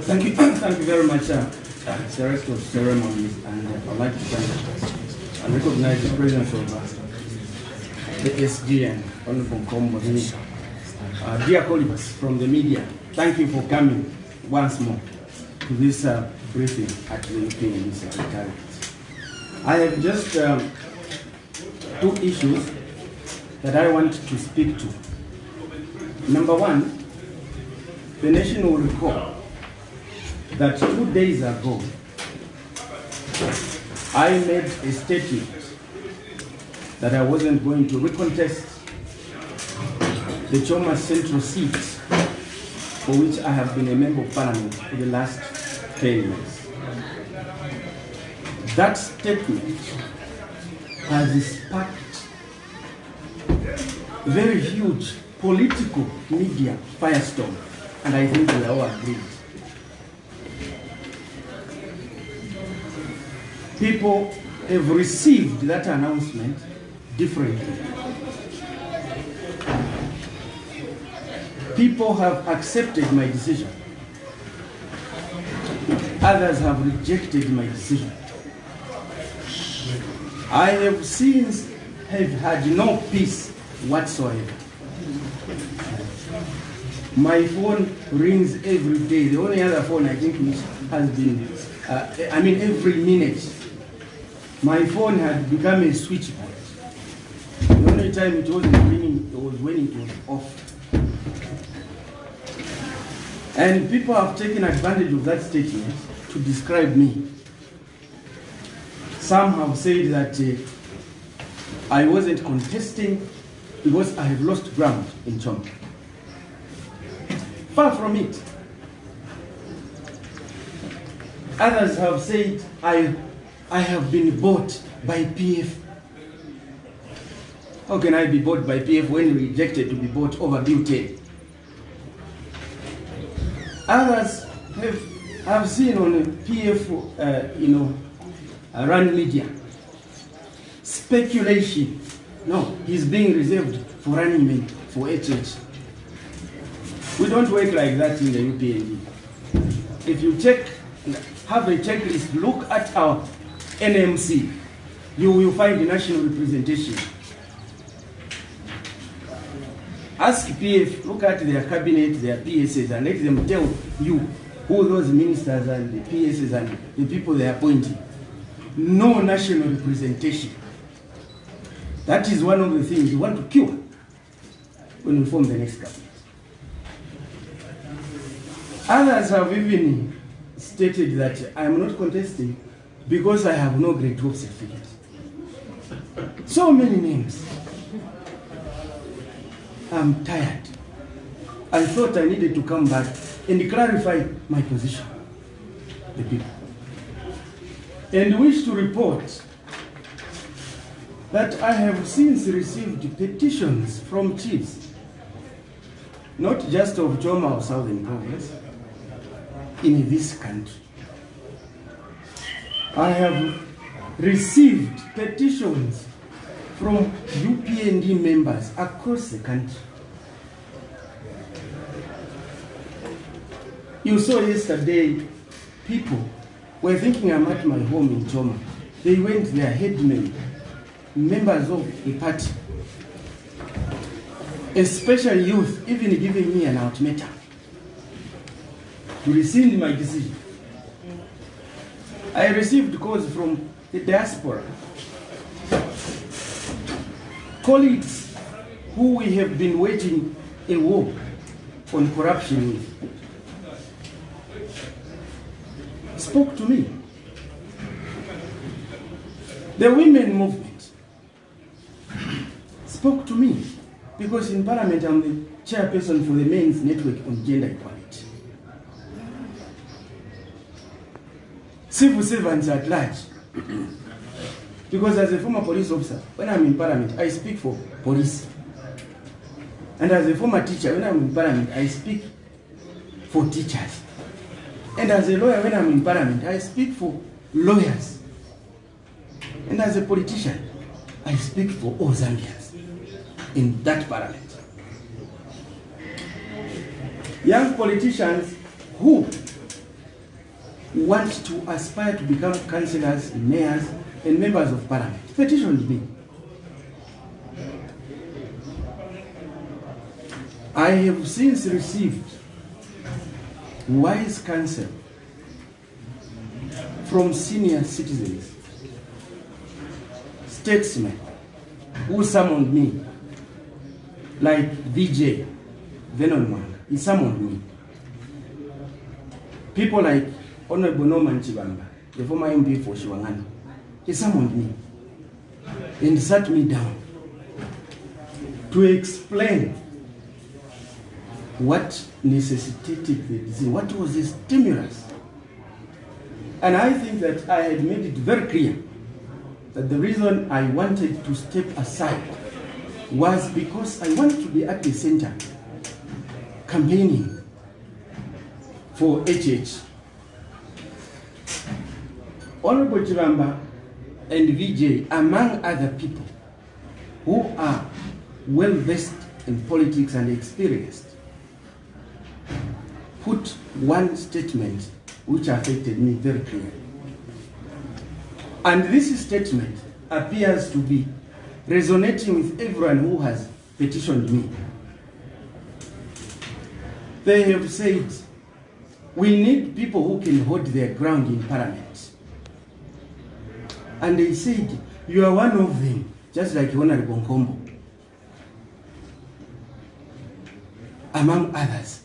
Thank you very much, the rest of the ceremonies, and I'd like to thank and recognize the presence of the SG and Honorable Kombo. Dear colleagues from the media, thank you for coming once more to this briefing at the European Secretariat. I have just two issues that I want to speak to. Number one, the nation will recall that 2 days ago, I made a statement that I wasn't going to recontest the Choma Central seat, for which I have been a member of parliament for the last 10 years. That statement has sparked very huge political media firestorm, and I think we all agree. People have received that announcement differently. People have accepted my decision. Others have rejected my decision. I have since had no peace whatsoever. My phone rings every day. The only other phone I think which has been, every minute. My phone had become a switchboard. The only time it wasn't ringing was when it was off. And people have taken advantage of that statement to describe me. Some have said that I wasn't contesting because I have lost ground in Choma. Far from it. Others have said I have been bought by PF. How can I be bought by PF when rejected to be bought over butane? Others have seen on PF, run media, speculation. No, he's being reserved for running mate for HH. We don't work like that in the UPND. If you have a checklist, look at our NMC, you will find national representation. Ask PF, look at their cabinet, their PSs, and let them tell you who those ministers and the PSs and the people they are appointing. No national representation. That is one of the things we want to cure when we form the next cabinet. Others have even stated that I am not contesting because I have no grade 12 certificate. So many names. I'm tired. I thought I needed to come back and clarify my position, the people. And wish to report that I have since received petitions from chiefs, not just of Choma or Southern Province, in this country. I have received petitions from UPND members across the country. You saw yesterday, people were thinking I'm at my home in Choma. They went there, headmen, members of the party, especially youth, even giving me an ultimatum to rescind my decision. I received calls from the diaspora, colleagues who we have been waging a war on corruption with, spoke to me. The women movement spoke to me because in Parliament I'm the chairperson for the Men's Network on Gender Equality. Civil servants at large. Because as a former police officer, when I'm in Parliament, I speak for police. And as a former teacher, when I'm in Parliament, I speak for teachers. And as a lawyer, when I'm in Parliament, I speak for lawyers. And as a politician, I speak for all Zambians in that Parliament. Young politicians who want to aspire to become councillors, mayors, and members of parliament petitioned me. I have since received wise counsel from senior citizens, statesmen who summoned me, like VJ Venon Mwanga, he summoned me. People like Honorable Norman Chibamba, the former MP for Shiwangani, he summoned me and sat me down to explain what necessitated the decision, what was the stimulus. And I think that I had made it very clear that the reason I wanted to step aside was because I wanted to be at the center campaigning for HH. Honorable Chibamba and VJ, among other people who are well versed in politics and experienced, put one statement which affected me very clearly. And this statement appears to be resonating with everyone who has petitioned me. They have said, we need people who can hold their ground in parliament. And they said, you are one of them, just like Honorable Nkombo, among others.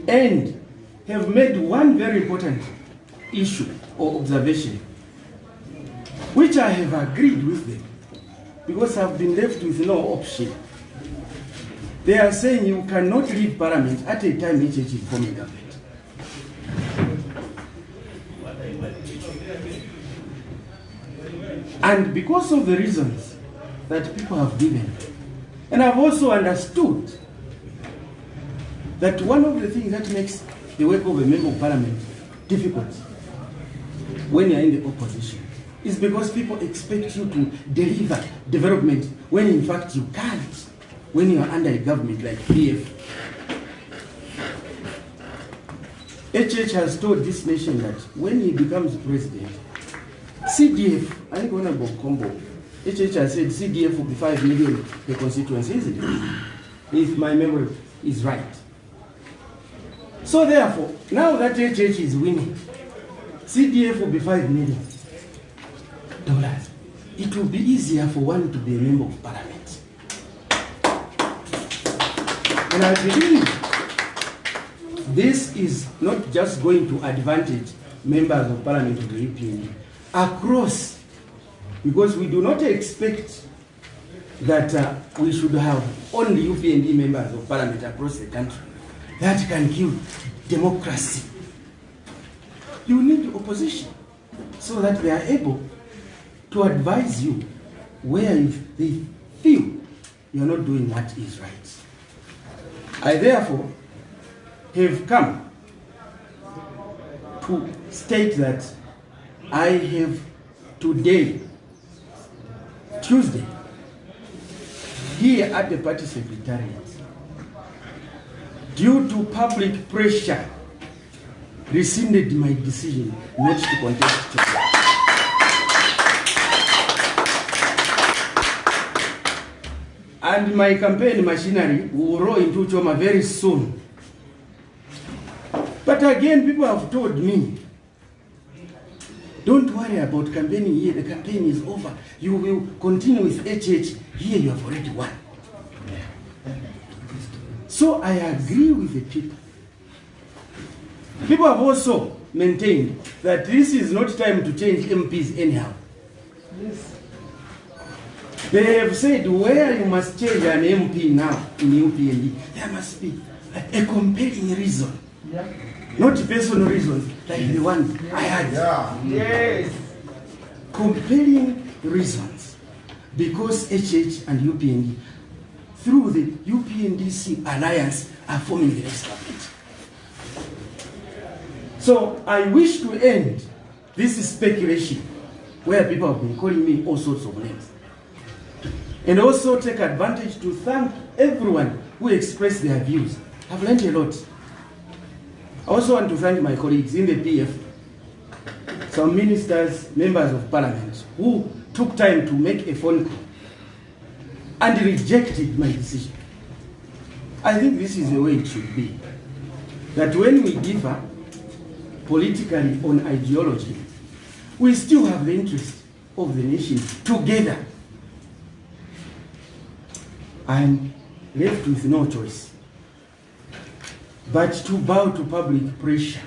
And have made one very important issue or observation, which I have agreed with them, because I've been left with no option. They are saying you cannot leave parliament at a time HH is forming government. And because of the reasons that people have given, and I've also understood that one of the things that makes the work of a member of parliament difficult when you're in the opposition is because people expect you to deliver development when in fact you can't when you are under a government like PF. HH has told this nation that when he becomes president, CDF, I think Honorable Combo, HH has said CDF will be 5 million per constituency, isn't it? If my memory is right. So therefore, now that HH is winning, CDF will be $5 million. It will be easier for one to be a member of parliament. And I believe this is not just going to advantage members of parliament of the UPND across, because we do not expect that we should have only UPND members of parliament across the country. That can kill democracy. You need opposition so that they are able to advise you where they feel you are not doing what is right. I therefore have come to state that I have today, Tuesday, here at the party secretariat, due to public pressure, rescinded my decision not to contest today. And my campaign machinery will roll into Choma very soon. But again, people have told me, don't worry about campaigning here, the campaign is over. You will continue with HH, here you have already won. So I agree with the people. People have also maintained that this is not time to change MPs anyhow. Yes. They have said where you must change an MP now in UPND, there must be a compelling reason. Yeah. Not personal reasons like the one I had. Yeah. Yes. Compelling reasons. Because HH and UPND, through the UPNDC alliance, are forming the next government. So I wish to end this speculation where people have been calling me all sorts of names. And also take advantage to thank everyone who expressed their views. I've learned a lot. I also want to thank my colleagues in the PF, some ministers, members of parliament, who took time to make a phone call and rejected my decision. I think this is the way it should be. That when we differ politically on ideology, we still have the interest of the nation together. I'm left with no choice but to bow to public pressure.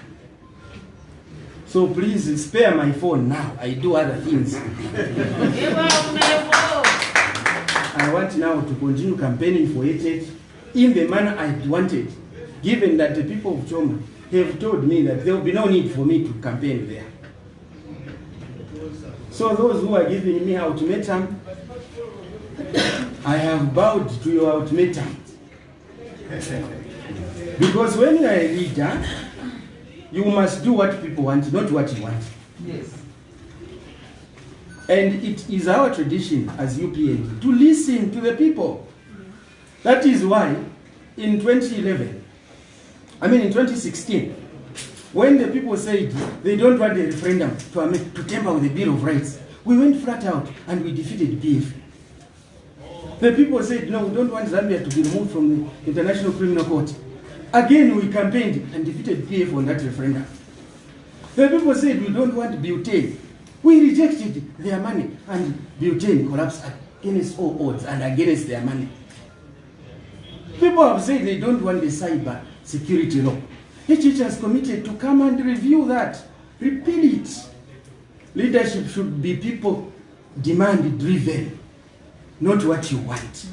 So please spare my phone now. I do other things. I want now to continue campaigning for Heritage in the manner I wanted, given that the people of Choma have told me that there will be no need for me to campaign there. So those who are giving me ultimatum, I have bowed to your ultimatum. Because when you are a leader, you must do what people want, not what you want. Yes. And it is our tradition as UPND to listen to the people. That is why in 2016, when the people said they don't want a referendum to tamper with the Bill of Rights, we went flat out and we defeated PF. The people said, no, we don't want Zambia to be removed from the International Criminal Court. Again, we campaigned and defeated PF on that referendum. The people said, we don't want butane. We rejected their money, and butane collapsed against all odds and against their money. People have said they don't want the cyber security law. HH has committed to come and review that, repeal it. Leadership should be people demand driven, not what you want.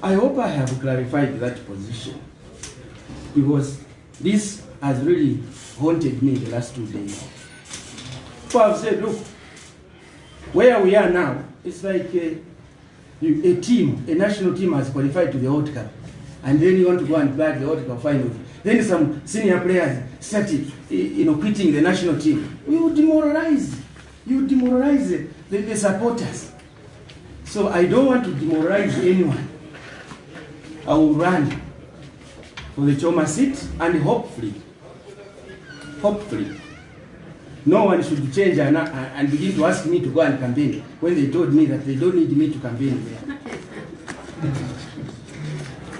I hope I have clarified that position, because this has really haunted me the last 2 days. So I've said, look, where we are now, it's like a team, a national team has qualified to the World Cup, and then you want to go and play the World Cup final. Then some senior players started, quitting the national team. You demoralize the supporters. So I don't want to demoralize anyone. I will run for the Choma seat, and hopefully, no one should change and begin to ask me to go and campaign when they told me that they don't need me to campaign there.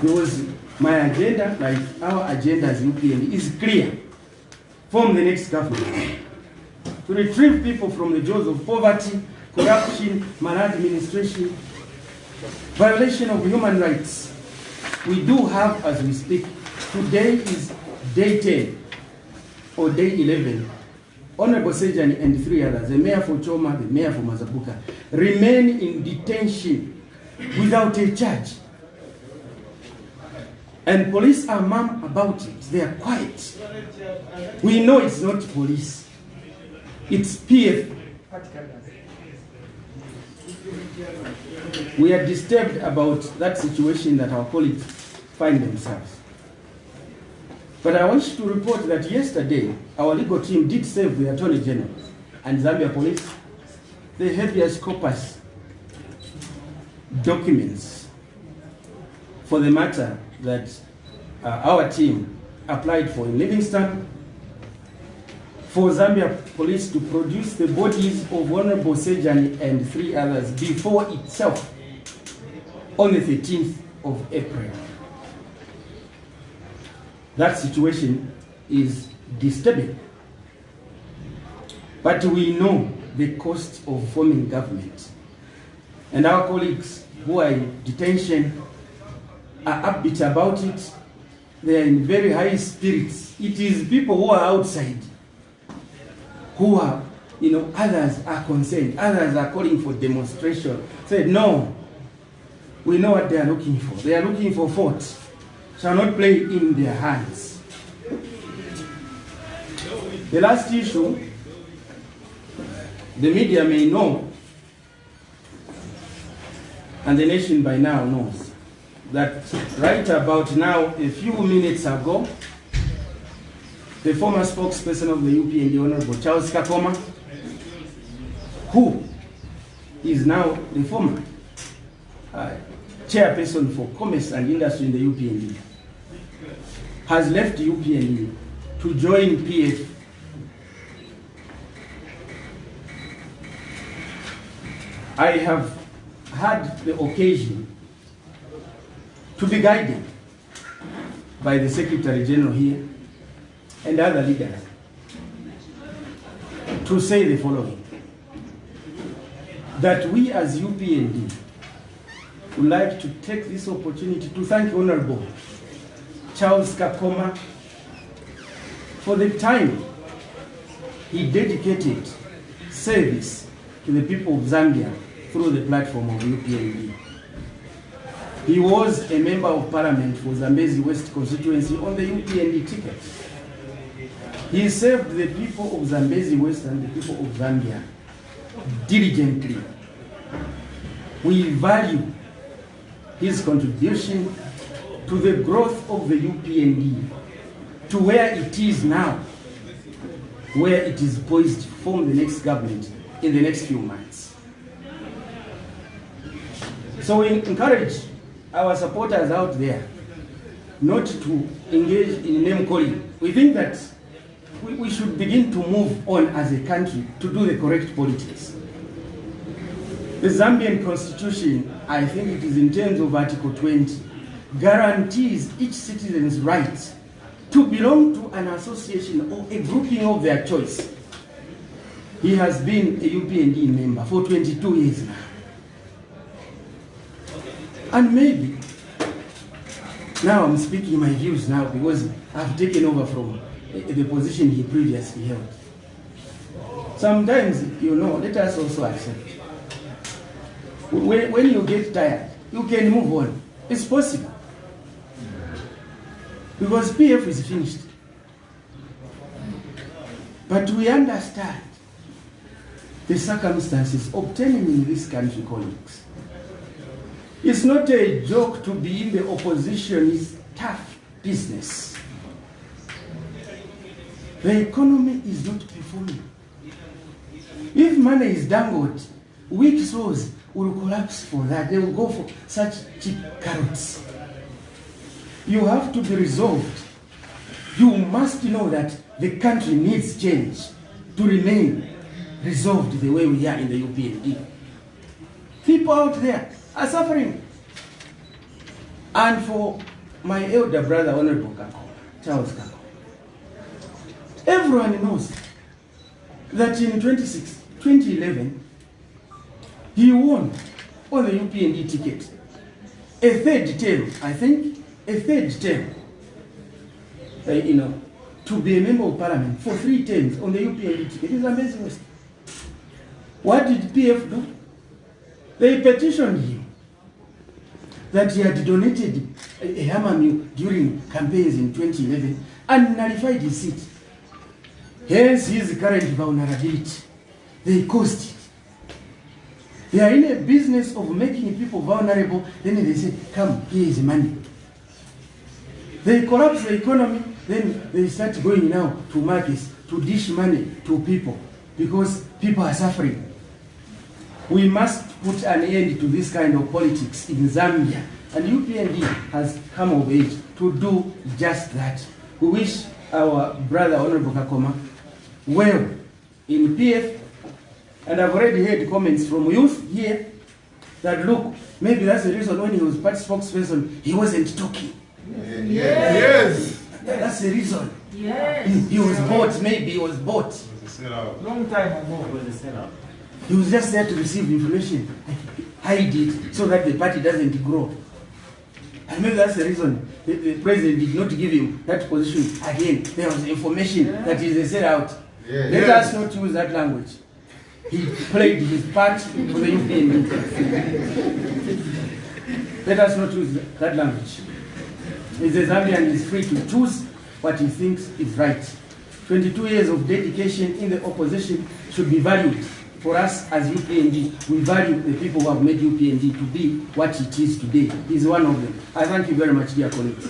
Because my agenda, like our agenda as UPND, is clear. Form the next government to retrieve people from the jaws of poverty, corruption, maladministration, violation of human rights. We do have, as we speak, today is day 10 or day 11. Honorable Sejani and 3 others, the mayor for Choma, the mayor for Mazabuka, remain in detention without a charge. And police are mum about it. They are quiet. We know it's not police. It's PF. We are disturbed about that situation that our colleagues find themselves. But I want to report that yesterday, our legal team did serve the Attorney General and Zambia Police the habeas corpus documents for the matter that our team applied for in Livingston, for Zambia Police to produce the bodies of Honorable Sejani and 3 others before itself on the 13th of April. That situation is disturbing. But we know the cost of forming government. And our colleagues who are in detention are upbeat about it. They are in very high spirits. It is people who are outside who are, others are concerned. Others are calling for demonstration. Said, no, we know what they are looking for. They are looking for votes. Shall not play in their hands. The last issue, the media may know, and the nation by now knows, that right about now, a few minutes ago, the former spokesperson of the UPND, Honorable Charles Kakoma, who is now the former chairperson for commerce and industry in the UPND, has left UPND to join PF. I have had the occasion to be guided by the Secretary General here and other leaders to say the following: that we as UPND would like to take this opportunity to thank Honorable Charles Kakoma for the time he dedicated service to the people of Zambia through the platform of UPND. He was a member of parliament for Zambezi West constituency on the UPND ticket. He served the people of Zambezi West and the people of Zambia diligently. We value his contribution to the growth of the UPND to where it is now, where it is poised to form the next government in the next few months. So we encourage our supporters out there not to engage in name calling. We think that we should begin to move on as a country to do the correct politics. The Zambian constitution, I think it is in terms of Article 20, guarantees each citizen's right to belong to an association or a grouping of their choice. He has been a UPND member for 22 years now. And maybe, now I'm speaking my views now because I've taken over from the position he previously held. Sometimes, you know, let us also accept. When you get tired, you can move on. It's possible. Because PF is finished. But we understand the circumstances obtaining in this country, colleagues. It's not a joke to be in the opposition. It's tough business. The economy is not performing. If money is dangled, weak souls will collapse for that. They will go for such cheap carrots. You have to be resolved. You must know that the country needs change to remain resolved the way we are in the UPND. People out there are suffering. And for my elder brother, Honorable Kakoma, Charles Kakoma, everyone knows that in 2011, he won on the UPND ticket a third term, I think, a third term, to be a member of parliament for 3 terms on the UPND ticket. It is amazing. What did PF do? They petitioned him that he had donated a hammer mill during campaigns in 2011 and nullified his seat. Hence his current vulnerability. They caused it. They are in a business of making people vulnerable, then they say, come, here is money. They collapse the economy, then they start going now to markets to dish money to people because people are suffering. We must put an end to this kind of politics in Zambia, and UPND has come of age to do just that. We wish our brother Honorable Kakoma well in PF, and I've already heard comments from youth here that look, maybe that's the reason when he was party spokesperson, he wasn't talking. Yes. That's the reason. Yes. He was bought, maybe he was bought. Long time ago. It was a setup. He was just there to receive information, hide it, so that the party doesn't grow. And maybe that's the reason the president did not give him that position again. There was information that is a sellout. Let us not use that language. He played his part for the UPND. Let us not use that language. The Zambian is free to choose what he thinks is right. 22 years of dedication in the opposition should be valued. For us as UPND, we value the people who have made UPND to be what it is today. He's one of them. I thank you very much, dear colleagues.